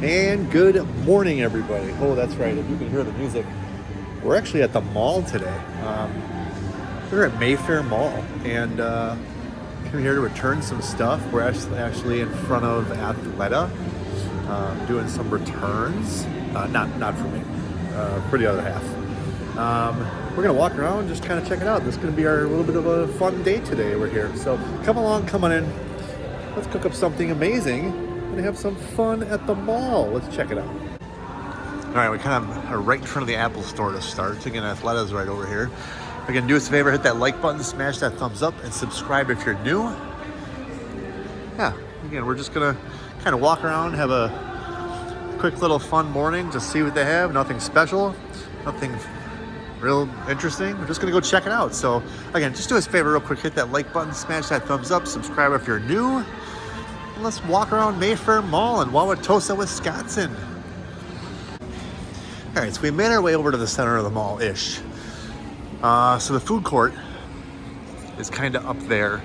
And good morning, everybody. Oh, that's right. If you can hear the music, we're actually at the mall today. We're at Mayfair Mall, and came here to return some stuff. We're actually in front of Athleta, doing some returns. Not for me, for the other half. We're gonna walk around, just kind of check it out. This is gonna be our little bit of a fun day today. We're here, so come along, come on in. Let's cook up something amazing and have some fun at the mall. Let's check it out. All right, we kind of are right in front of the Apple store to start. Again, Athleta's right over here. Again, do us a favor, hit that like button, smash that thumbs up, and subscribe if you're new. Yeah, again, we're just gonna kind of walk around, have a quick little fun morning, just see what they have. Nothing special, nothing real interesting. We're just gonna go check it out. So again, just do us a favor real quick, hit that like button, smash that thumbs up, subscribe if you're new. Let's walk around Mayfair Mall in Wauwatosa, Wisconsin. All right, so we made our way over to the center of the mall-ish. So the food court is kind of up there.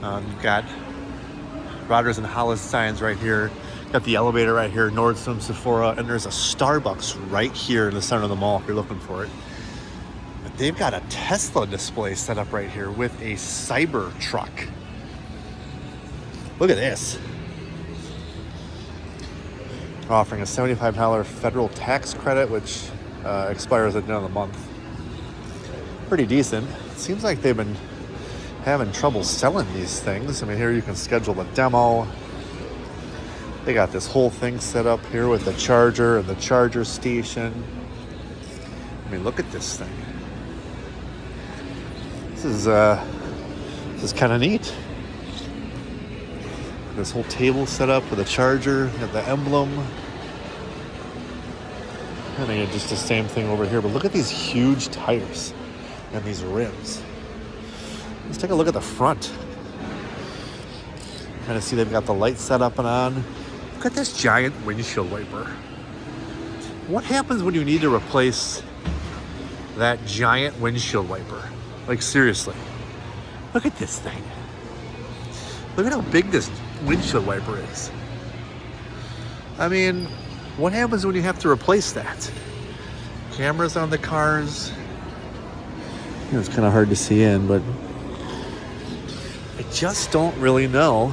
You've got Rodgers and Hollis signs right here. Got the elevator right here, Nordstrom, Sephora, and there's a Starbucks right here in the center of the mall if you're looking for it. But they've got a Tesla display set up right here with a Cyber truck. Look at this. Offering a $75 federal tax credit, which expires at the end of the month. Pretty decent. It seems like they've been having trouble selling these things. I mean, here you can schedule a demo. They got this whole thing set up here with the charger and the charger station. I mean, look at this thing. This is kind of neat. This whole table set up with a charger, got the emblem. And again, just the same thing over here. But look at these huge tires and these rims. Let's take a look at the front. Kind of see they've got the lights set up and on. Look at this giant windshield wiper. What happens when you need to replace that giant windshield wiper? Like, seriously. Look at this thing. Look at how big this windshield wiper is. I mean, what happens when you have to replace that? Cameras on the cars. You know, it's kind of hard to see in, but I just don't really know.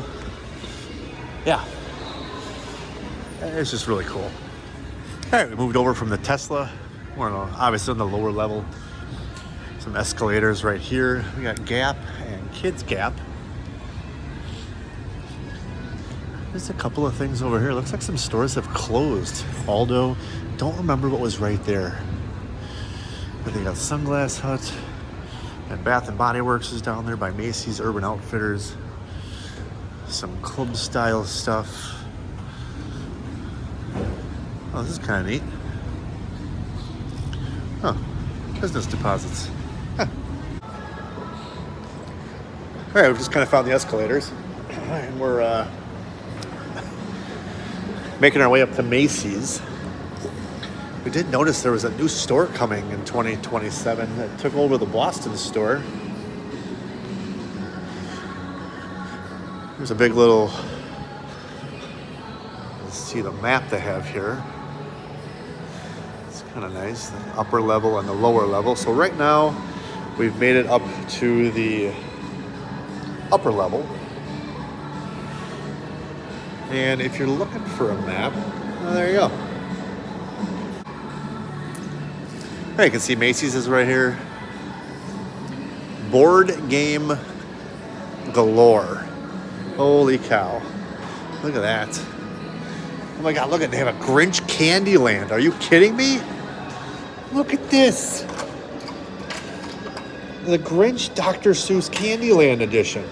Yeah. It's just really cool. All right, we moved over from the Tesla. We're obviously on the lower level. Some escalators right here. We got Gap and Kids Gap. There's a couple of things over here. Looks like some stores have closed. Aldo, don't remember what was right there. But they got Sunglass Hut and Bath and Body Works is down there by Macy's, Urban Outfitters. Some club style stuff. Oh, this is kind of neat. Huh, business deposits. Huh. All right, we've just kind of found the escalators. And we're making our way up to Macy's. We did notice there was a new store coming in 2027 that took over the Boston store. There's a big little, let's see the map they have here. It's kind of nice, the upper level and the lower level. So right now, we've made it up to the upper level. And if you're looking for a map, well, there you go. All right, you can see Macy's is right here. Board game galore. Holy cow. Look at that. Oh my God, look at, they have a Grinch Candyland. Are you kidding me? Look at this. The Grinch Dr. Seuss Candyland edition.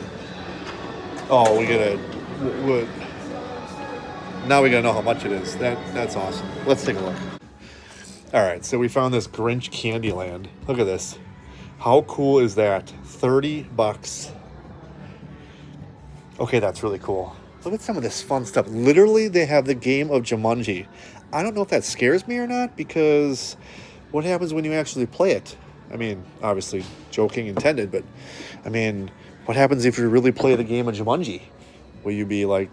Oh, we gotta, now we gotta know how much it is. That's awesome. Let's take a look. All right, so we found this Grinch Candyland. Look at this. How cool is that? $30. Okay, that's really cool. Look at some of this fun stuff. Literally, they have the game of Jumanji. I don't know if that scares me or not, because what happens when you actually play it? I mean, obviously, joking intended, but I mean, what happens if you really play the game of Jumanji? Will you be like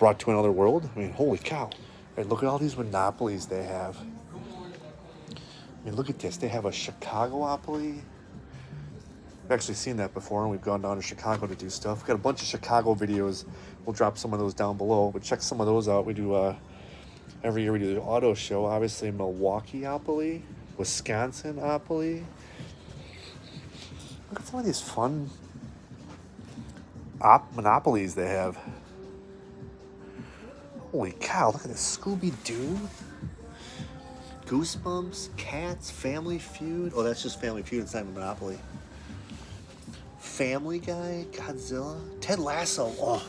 brought to another world? I mean, holy cow. Hey, look at all these monopolies they have. I mean, look at this. They have a Chicago-opoly. I've actually seen that before, and we've gone down to Chicago to do stuff. We've got a bunch of Chicago videos. We'll drop some of those down below, but check some of those out. We do, every year we do the auto show. Obviously, Milwaukee-opoly, Wisconsin-opoly. Look at some of these fun monopolies they have. Holy cow, look at this. Scooby-Doo. Goosebumps, Cats, Family Feud. Oh, that's just Family Feud inside Monopoly. Family Guy, Godzilla, Ted Lasso. Oh,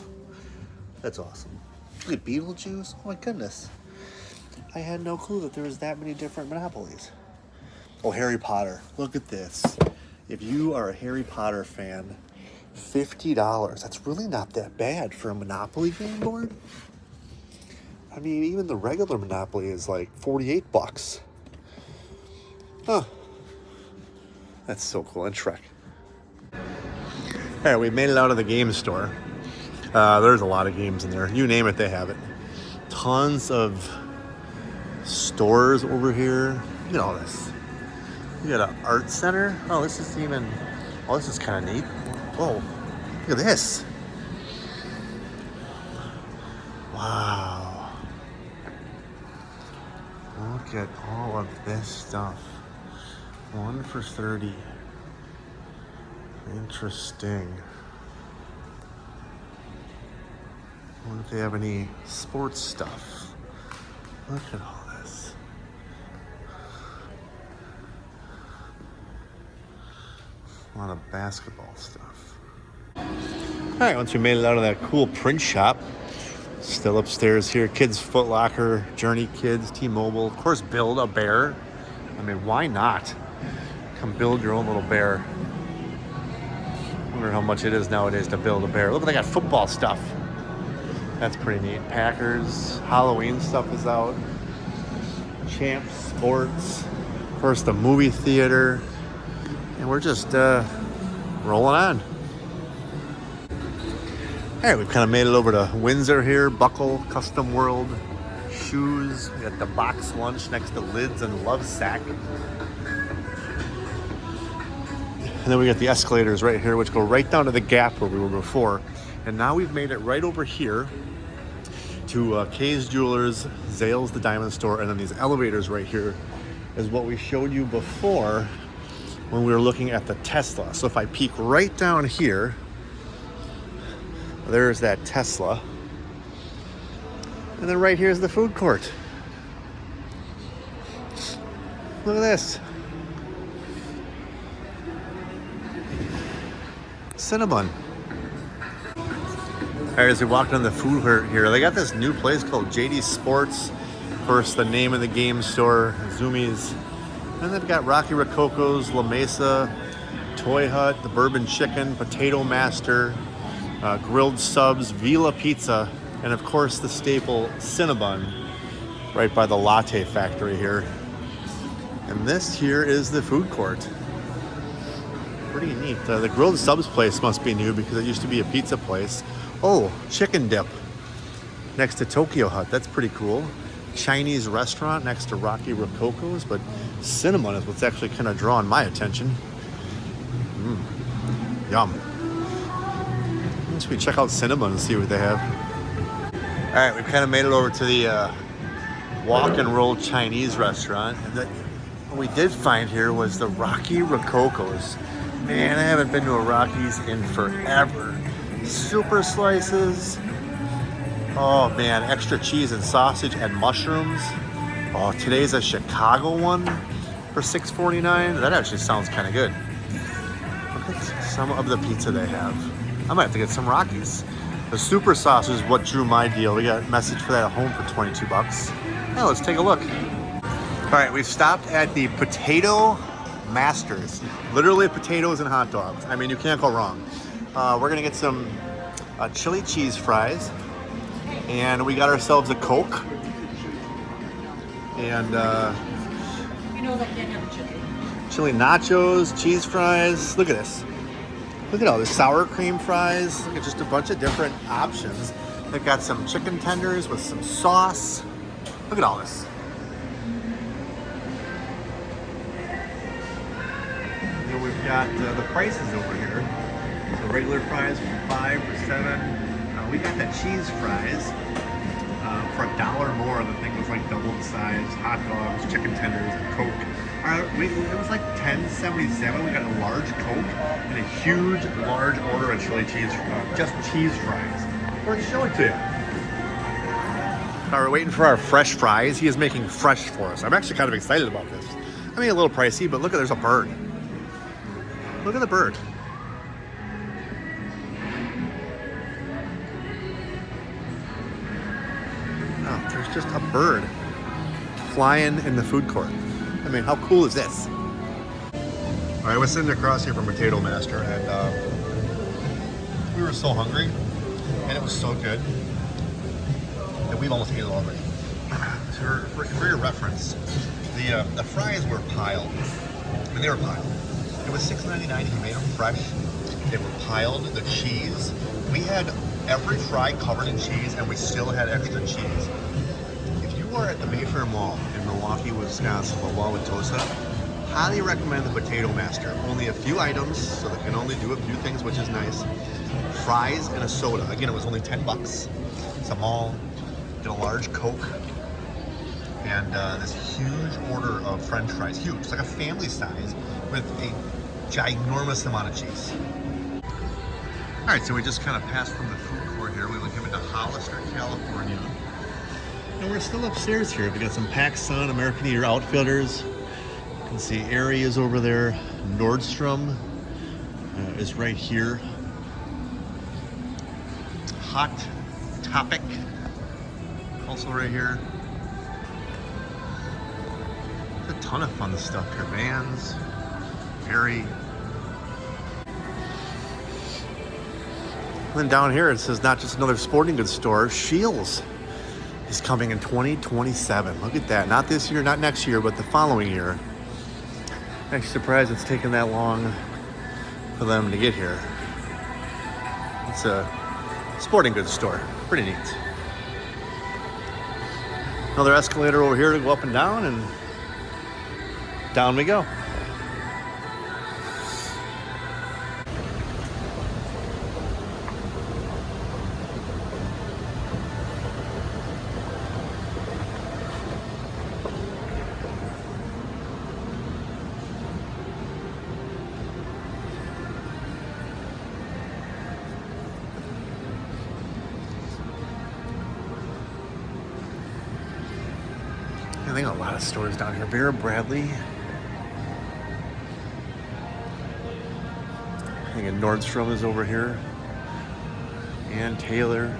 that's awesome. Look at Beetlejuice. Oh my goodness. I had no clue that there was that many different Monopolies. Oh, Harry Potter. Look at this. If you are a Harry Potter fan, $50. That's really not that bad for a Monopoly game board. I mean, even the regular Monopoly is like $48. Huh. That's so cool. And Shrek. All right, we made it out of the game store. There's a lot of games in there. You name it, they have it. Tons of stores over here. Look at all this. You got an art center. Oh, this is even... Oh, this is kind of neat. Whoa. Look at this. Wow. Look at all of this stuff. 1 for $30. Interesting. I wonder if they have any sports stuff. Look at all this. A lot of basketball stuff. All right, once we made it out of that cool print shop, still upstairs here, Kids Foot Locker, Journey Kids, T-Mobile, of course, Build-A-Bear. I mean, why not? Come build your own little bear. I wonder how much it is nowadays to build a bear. Look, they got football stuff. That's pretty neat. Packers, Halloween stuff is out. Champs Sports. Of course, the movie theater. And we're just rolling on. All right, we've kind of made it over to Windsor here. Buckle, Custom World, shoes. We got the box lunch next to Lids and Lovesack. And then we got the escalators right here, which go right down to the Gap where we were before. And now we've made it right over here to Kay's Jewelers, Zales, the Diamond Store, and then these elevators right here is what we showed you before when we were looking at the Tesla. So if I peek right down here, there's that Tesla. And then right here's the food court. Look at this. Cinnabon. All right, as we walked on the food court here, they got this new place called JD Sports. Of course, the name of the game store, Zoomies. And they've got Rocky Rococo's, La Mesa, Toy Hut, the Bourbon Chicken, Potato Master, grilled subs, Vila Pizza, and of course the staple Cinnabon right by the Latte Factory here. And this here is the food court. Pretty neat. The grilled subs place must be new because it used to be a pizza place. Oh, chicken dip next to Tokyo Hut. That's pretty cool. Chinese restaurant next to Rocky Rococo's, but Cinnamon is what's actually kind of drawing my attention. Yum. Let's check out Cinnamon and see what they have. All right, we've kind of made it over to the Walk and Roll Chinese restaurant. And what we did find here was the Rocky Rococo's. Man, I haven't been to a Rocky's in forever. Super slices. Oh man, extra cheese and sausage and mushrooms. Oh, today's a Chicago one for $6.49. That actually sounds kind of good. Look at some of the pizza they have. I might have to get some Rockies. The super sauce is what drew my deal. We got a message for that at home for $22. Now let's take a look. All right, we've stopped at the Potato Masters. Literally potatoes and hot dogs. I mean, you can't go wrong. We're gonna get some chili cheese fries, and we got ourselves a Coke. And chili nachos, cheese fries. Look at this. Look at all the sour cream fries. Look at just a bunch of different options. They've got some chicken tenders with some sauce. Look at all this. And we've got the prices over here. So regular fries for 5 for 7. We got that cheese fries for $1 more. The thing was like double the size. Hot dogs, chicken tenders, and Coke. It was like $10.77. We got a large Coke and a huge, large order of chili cheese, just cheese fries. We're gonna show it to you. All right, we're waiting for our fresh fries. He is making fresh for us. I'm actually kind of excited about this. I mean, a little pricey, but look at, there's a bird. Look at the bird. Oh, there's just a bird flying in the food court. I mean, how cool is this? All right, I was sitting across here from Potato Master, and we were so hungry, and it was so good that we've almost ate it already. So for your reference, the fries were piled. I mean, they were piled. It was $6.99. He made them fresh. They were piled. The cheese, we had every fry covered in cheese, and we still had extra cheese. If you are at the Mayfair Mall in Milwaukee, Wisconsin, La Wauwatosa, highly recommend the Potato Master. Only a few items, so they can only do a few things, which is nice. Fries and a soda. Again, it was only $10. It's a mall. Get a large Coke and this huge order of French fries. Huge. It's like a family size with a ginormous amount of cheese. All right, so we just kind of passed from the food court here. We went into Hollister, California. And we're still upstairs here. We got some PacSun, American Eater Outfitters. You can see areas over there. Nordstrom is right here. Hot Topic, also right here. There's a ton of fun stuff here. Vans, Perry. And then down here it says not just another sporting goods store, Scheels is coming in 2027. Look at that. Not this year, not next year, but the following year. Actually surprised it's taken that long for them to get here. It's a sporting goods store. Pretty neat. Another escalator over here to go up and down we go. I think a lot of stores down here. Vera Bradley. I think a Nordstrom is over here. Ann Taylor.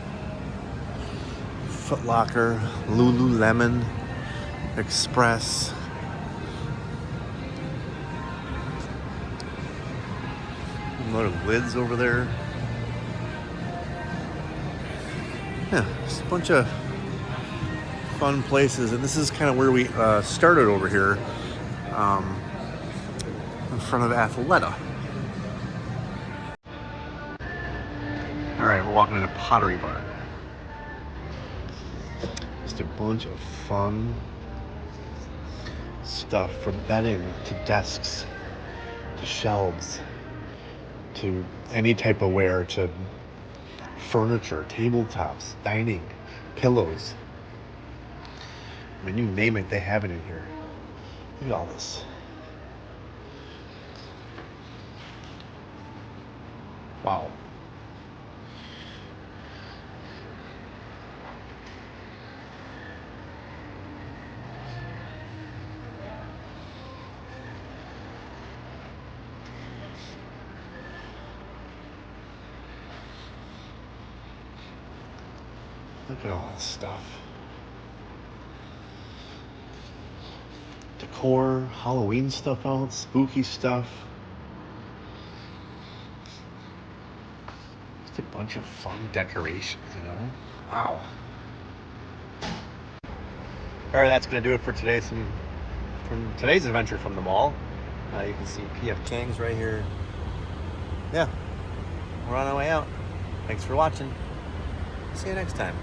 Foot Locker. Lululemon. Express. Another Lids over there. Yeah, just a bunch of fun places, and this is kind of where we started over here in front of Athleta. All right, we're walking into Pottery Barn. Just a bunch of fun stuff, from bedding to desks to shelves to any type of ware to furniture, tabletops, dining, pillows. I mean, you name it, they have it in here. Look at all this. Wow. Look at all this stuff. Decor, Halloween stuff out, spooky stuff. Just a bunch of fun decorations, you know? Wow. All right, that's going to do it for today. From today's adventure from the mall. You can see PF Chang's right here. Yeah, we're on our way out. Thanks for watching. See you next time.